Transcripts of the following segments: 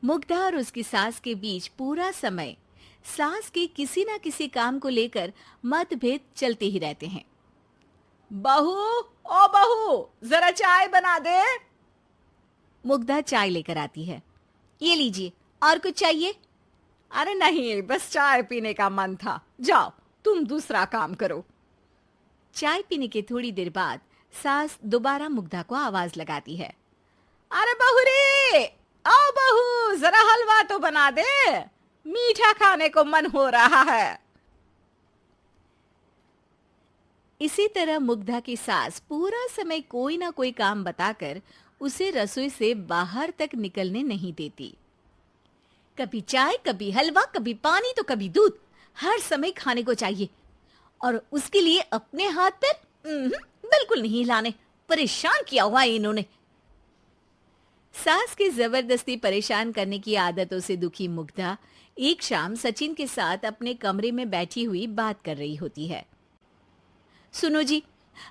मुग्धा और उसकी सास के बीच पूरा समय सास के किसी न किसी काम को लेकर मतभेद चलते ही रहते हैं। बहू, ओ बहू, जरा चाय बना दे। मुग्धा चाय लेकर आती है। ये लीजिए, और कुछ चाहिए? अरे नहीं, बस चाय पीने का मन था। जाओ, तुम दूसरा काम करो। चाय पीने के थोड़ी देर बाद सास दोबारा मुग्धा को आवाज लगाती है। अरे बहू रे, आओ बहू, जरा हलवा तो बना दे, मीठा खाने को मन हो रहा है। इसी तरह मुग्धा की सास पूरा समय कोई ना कोई काम बताकर उसे रसोई से बाहर तक निकलने नहीं देती। कभी चाय, कभी हलवा, कभी पानी तो कभी दूध, हर समय खाने को चाहिए और उसके लिए अपने हाथ पैर बिल्कुल नहीं हिलाने। परेशान किया हुआ है इन्होंने। सास की जबरदस्ती परेशान करने की आदतों से दुखी मुग्धा एक शाम सचिन के साथ अपने कमरे में बैठी हुई बात कर रही होती है। सुनो जी,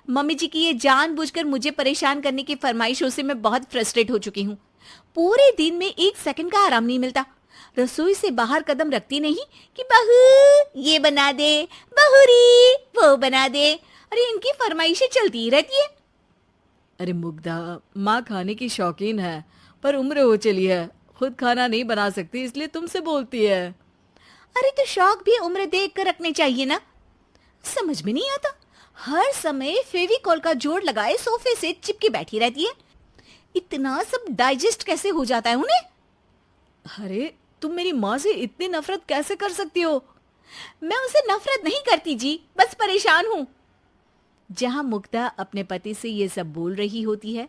मम्मी जी की ये जानबूझकर मुझे परेशान करने की फरमाइशों से मैं बहुत फ्रस्ट्रेट हो चुकी हूँ। पूरे दिन में एक सेकंड का आराम नहीं मिलता। रसोई से बाहर कदम रखती नहीं कि बहू ये बना दे, बहुरी वो बना दे। अरे इनकी फरमाइशें चलती ही रहती है। अरे मुग्धा, माँ खाने की शौकीन है, पर उम्र हो चली है, खुद खाना नहीं बना सकती, इसलिए तुमसे बोलती है। अरे तो शौक भी उम्र देख कर रखने चाहिए ना। समझ में नहीं आता, हर समय फेविकॉल का जोड़ लगाए सोफे से चिपके बैठी रहती है। इतना सब डाइजेस्ट कैसे हो जाता है उन्हें? अरे तुम मेरी माँ से इतनी नफरत कैसे कर सकती हो? मैं उसे नफरत नहीं करती जी, बस परेशान हूँ। जहां मुग्धा अपने पति से ये सब बोल रही होती है,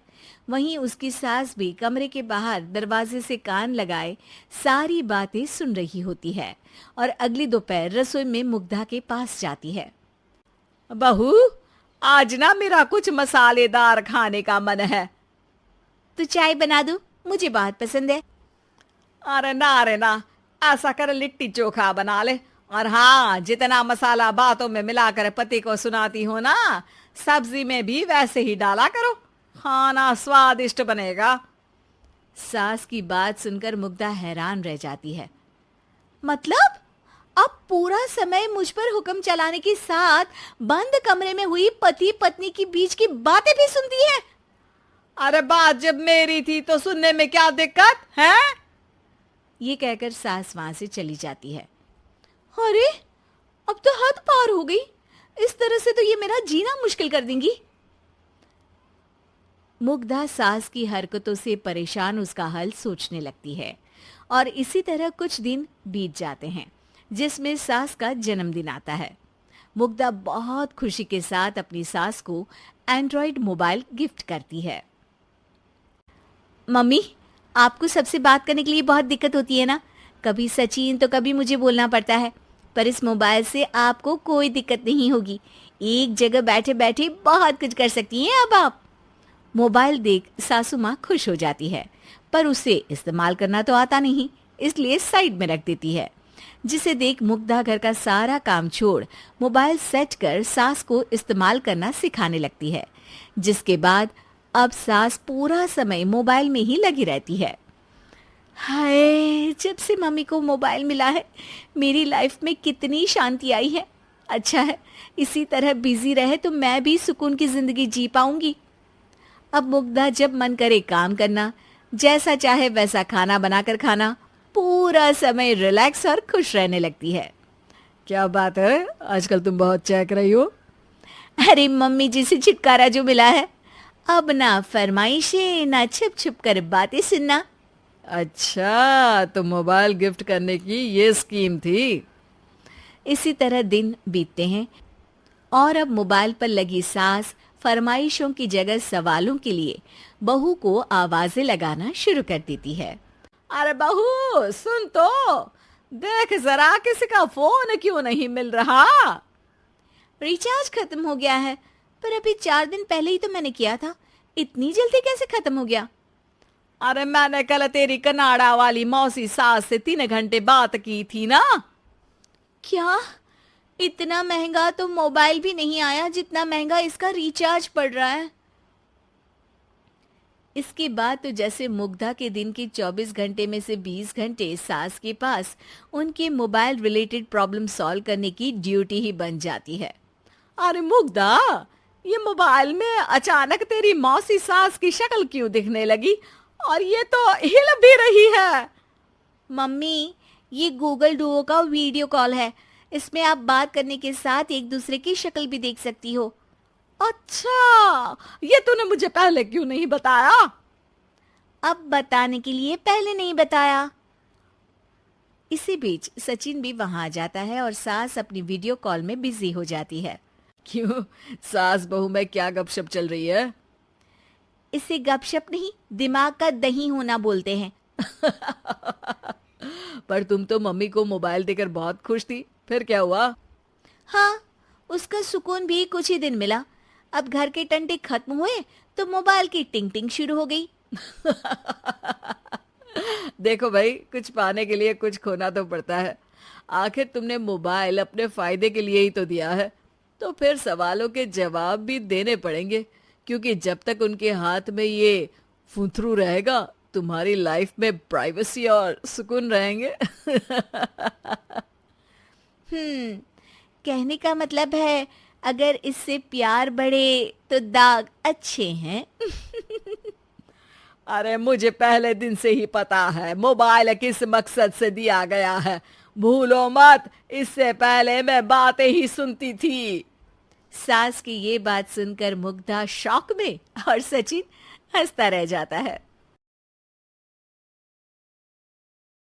वहीं उसकी सास भी कमरे के बाहर दरवाजे से कान लगाए सारी बातें सुन रही होती है और अगली दोपहर रसोई में मुग्धा के पास जाती है। बहू, आज ना मेरा कुछ मसालेदार खाने का मन है। तो चाय बना दूं? मुझे बहुत पसंद है। अरे ना, ऐसा कर लिट्टी चोखा बना ले। और हाँ, जितना मसाला बातों में मिलाकर पति को सुनाती हो ना, सब्जी में भी वैसे ही डाला करो, खाना स्वादिष्ट बनेगा। सास की बात सुनकर मुग्धा हैरान रह जाती है। मतलब अब पूरा समय मुझ पर हुक्म चलाने के साथ बंद कमरे में हुई पति पत्नी की बीच की बातें भी सुनती है? अरे बात जब मेरी थी तो सुनने में क्या दिक्कत है? ये कहकर सास वहां से चली जाती है। अरे अब तो हद पार हो गई। इस तरह से तो ये मेरा जीना मुश्किल कर देंगी। मुग्धा सास की हरकतों से परेशान उसका हल सोचने लगती है और इसी तरह कुछ दिन बीत जाते हैं, जिसमें सास का जन्मदिन आता है। मुग्धा बहुत खुशी के साथ अपनी सास को एंड्रॉइड मोबाइल गिफ्ट करती है। मम्मी, आपको सबसे बात करने के लिए बहुत दिक्कत होती है ना? कभी सचिन तो कभी मुझे बोलना पड़ता है, पर इस मोबाइल से आपको कोई दिक्कत नहीं होगी। एक जगह बैठे बैठे बहुत कुछ कर सकती हैं अब आप। मोबाइल देख सासू माँ खुश हो जाती है, पर उसे इस्तेमाल करना तो आता नहीं, इसलिए साइड में रख देती है। जिसे देख मुग्धा घर का सारा काम छोड़ मोबाइल सेट कर सास को इस्तेमाल करना सिखाने लगती है, जिसके बाद अब सास पूरा समय मोबाइल में ही लगी रहती है। हाय, जब से मम्मी को मोबाइल मिला है मेरी लाइफ में कितनी शांति आई है। अच्छा है, इसी तरह बिजी रहे तो मैं भी सुकून की जिंदगी जी पाऊंगी। अब मुग्धा जब मन करे काम करना, जैसा चाहे वैसा खाना बनाकर खाना, पूरा समय रिलैक्स और खुश रहने लगती है। क्या बात है, आजकल तुम बहुत चहक रही हो। अरे मम्मी जी से छुटकारा जो मिला है, अब ना फरमाइशें ना छुप छुप कर बातें सुनना। अच्छा, तो मोबाइल गिफ्ट करने की ये स्कीम थी। इसी तरह दिन बीतते हैं और अब मोबाइल पर लगी सास फरमाइशों की जगह सवालों के लिए बहू को आवाजें लगाना शुरू कर देती है। अरे बहू सुन तो, देख जरा किसी का फोन क्यों नहीं मिल रहा? रिचार्ज खत्म हो गया है, पर अभी 4 दिन पहले ही तो मैंने किया था। इतनी जल्दी कैसे खत्म हो गया? अरे मैंने कल तेरी कनाडा वाली मौसी सास से 3 घंटे बात की थी ना। क्या? इतना महंगा तो मोबाइल भी नहीं आया जितना महंगा इसका रिचार्ज पड़ रहा है। इसके बाद तो जैसे मुग्धा के दिन के 24 घंटे में से 20 घंटे सास के पास उनके मोबाइल रिलेटेड प्रॉब्लम सॉल्व करने की ड्यूटी ही बन जाती है। अरे मुग्धा, ये मोबाइल में अचानक तेरी मौसी सास की शक्ल क्यों दिखने लगी? और ये तो हिल भी रही है। मम्मी, ये गूगल डुओ का वीडियो कॉल है। इसमें आप बात करने के साथ एक दूसरे की शक्ल भी देख सकती हो। अच्छा, ये तूने मुझे पहले क्यों नहीं बताया? अब बताने के लिए पहले नहीं बताया। इसी बीच सचिन भी वहां आ जाता है और सास अपनी वीडियो कॉल में बिजी हो जाती है। क्यों, सास बहू में क्या गपशप चल रही है? इसे गपशप नहीं, दिमाग का दही होना बोलते हैं। पर तुम तो मम्मी को मोबाइल देकर बहुत खुश थी, फिर क्या हुआ? हाँ, उसका सुकून भी कुछ ही दिन मिला। अब घर के टंटे खत्म हुए तो मोबाइल की टिंग टिंग शुरू हो गई। देखो भाई, कुछ पाने के लिए कुछ खोना तो पड़ता है। आखिर तुमने मोबाइल अपने फायदे के लिए ही तो दिया है, तो फिर सवालों के जवाब भी देने पड़ेंगे, क्योंकि जब तक उनके हाथ में ये फुंथरू रहेगा, तुम्हारी लाइफ में प्राइवेसी और सुकून रहेंगे। कहने का मतलब है अगर इससे प्यार बढ़े तो दाग अच्छे हैं। अरे मुझे पहले दिन से ही पता है मोबाइल किस मकसद से दिया गया है। भूलो मत, इससे पहले मैं बातें ही सुनती थी। सास की ये बात सुनकर मुग्धा शॉक में और सचिन हंसता रह जाता है।